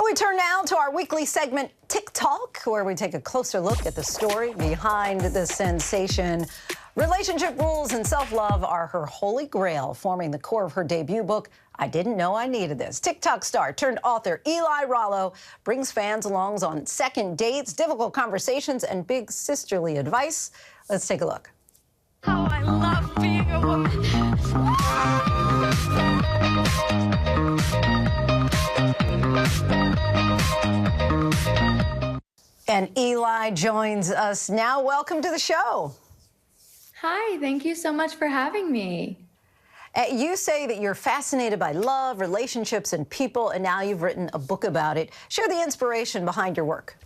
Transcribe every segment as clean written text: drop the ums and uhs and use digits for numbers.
We turn now to our weekly segment, TikTok, where we take a closer look at the story behind the sensation. Relationship rules and self-love are her holy grail, forming the core of her debut book, I Didn't Know I Needed This. TikTok star turned author Eli Rallo brings fans along on second dates, difficult conversations, and big sisterly advice. Let's take a look. Oh, I love being a woman. And Eli joins us now. Welcome to the show. Hi, thank you so much for having me. You say that you're fascinated by love, relationships, and people, and now you've written a book about it. Share the inspiration behind your work.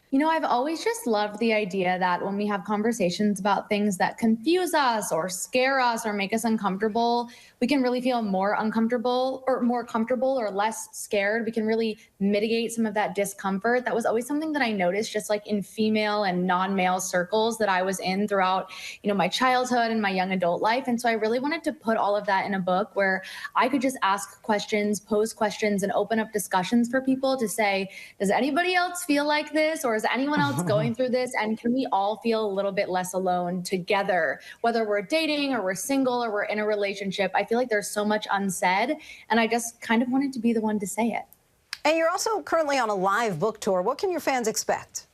You know, I've always just loved the idea that when we have conversations about things that confuse us or scare us or make us uncomfortable, we can really feel more uncomfortable or more comfortable or less scared. We can really mitigate some of that discomfort. That was always something that I noticed just like in female and non-male circles that I was in throughout, my childhood and my young adult life. And so I really wanted to put all of that in a book where I could just ask questions, pose questions, and open up discussions for people to say, does anybody else feel like this? Or is anyone else going through this? And can we all feel a little bit less alone together, whether we're dating or we're single or we're in a relationship? I feel like there's so much unsaid, and I just kind of wanted to be the one to say it. And you're also currently on a live book tour. What can your fans expect?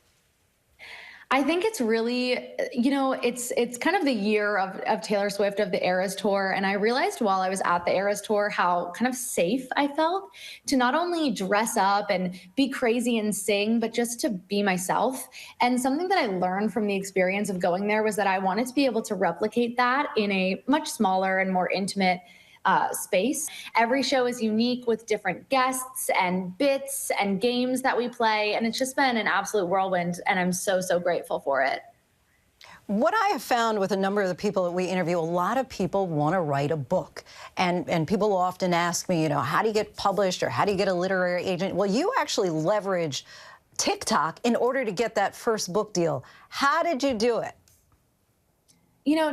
I think it's really, it's kind of the year of Taylor Swift, of the Eras Tour. And I realized while I was at the Eras Tour how kind of safe I felt to not only dress up and be crazy and sing, but just to be myself. And something that I learned from the experience of going there was that I wanted to be able to replicate that in a much smaller and more intimate space. Every show is unique with different guests and bits and games that we play. And it's just been an absolute whirlwind. And I'm so, so grateful for it. What I have found with a number of the people that we interview, a lot of people want to write a book. And people often ask me, how do you get published or how do you get a literary agent? Well, you actually leveraged TikTok in order to get that first book deal. How did you do it?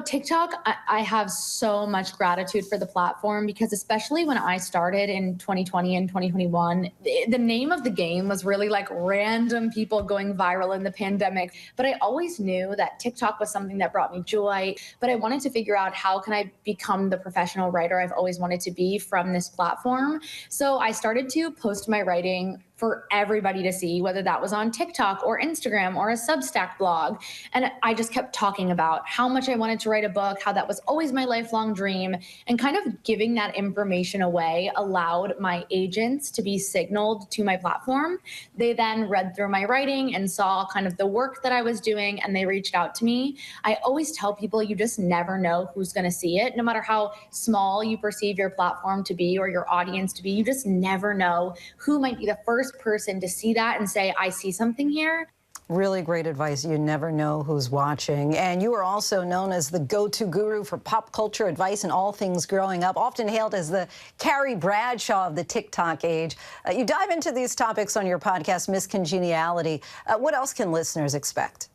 TikTok, I have so much gratitude for the platform because especially when I started in 2020 and 2021, the name of the game was really like random people going viral in the pandemic. But I always knew that TikTok was something that brought me joy. But I wanted to figure out how can I become the professional writer I've always wanted to be from this platform. So I started to post my writing for everybody to see, whether that was on TikTok or Instagram or a Substack blog. And I just kept talking about how much I wanted to write a book, how that was always my lifelong dream, and kind of giving that information away allowed my agents to be signaled to my platform. They then read through my writing and saw kind of the work that I was doing, and they reached out to me. I always tell people you just never know who's gonna see it. No matter how small you perceive your platform to be or your audience to be, you just never know who might be the first person to see that and say, I see something here. Really great advice. You never know who's watching. And you are also known as the go-to guru for pop culture advice and all things growing up, often hailed as the Carrie Bradshaw of the TikTok age. You dive into these topics on your podcast, Miss Congeniality. What else can listeners expect?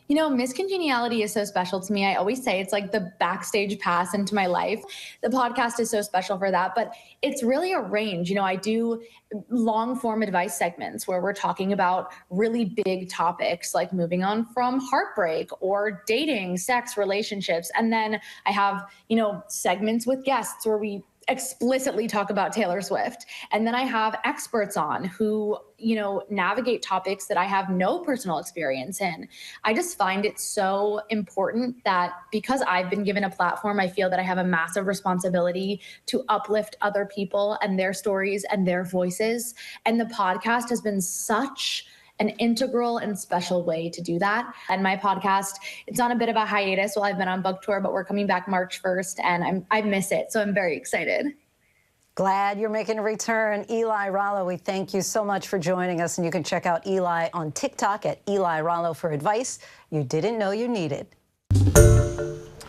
Miss Congeniality is so special to me. I always say it's like the backstage pass into my life. The podcast is so special for that, but it's really a range. I do long form advice segments where we're talking about really big topics like moving on from heartbreak or dating, sex, relationships. And then I have, segments with guests where we explicitly talk about Taylor Swift. And then I have experts on who, navigate topics that I have no personal experience in. I just find it so important that because I've been given a platform, I feel that I have a massive responsibility to uplift other people and their stories and their voices. And the podcast has been such an integral and special way to do that. And my podcast, it's on a bit of a hiatus while I've been on book tour, but we're coming back March 1st and I miss it. So I'm very excited. Glad you're making a return. Eli Rallo, we thank you so much for joining us. And you can check out Eli on TikTok at Eli Rallo for advice you didn't know you needed.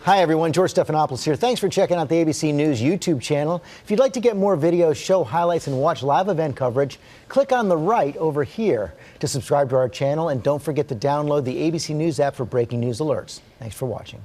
Hi, everyone. George Stephanopoulos here. Thanks for checking out the ABC News YouTube channel. If you'd like to get more videos, show highlights, and watch live event coverage, click on the right over here to subscribe to our channel. And don't forget to download the ABC News app for breaking news alerts. Thanks for watching.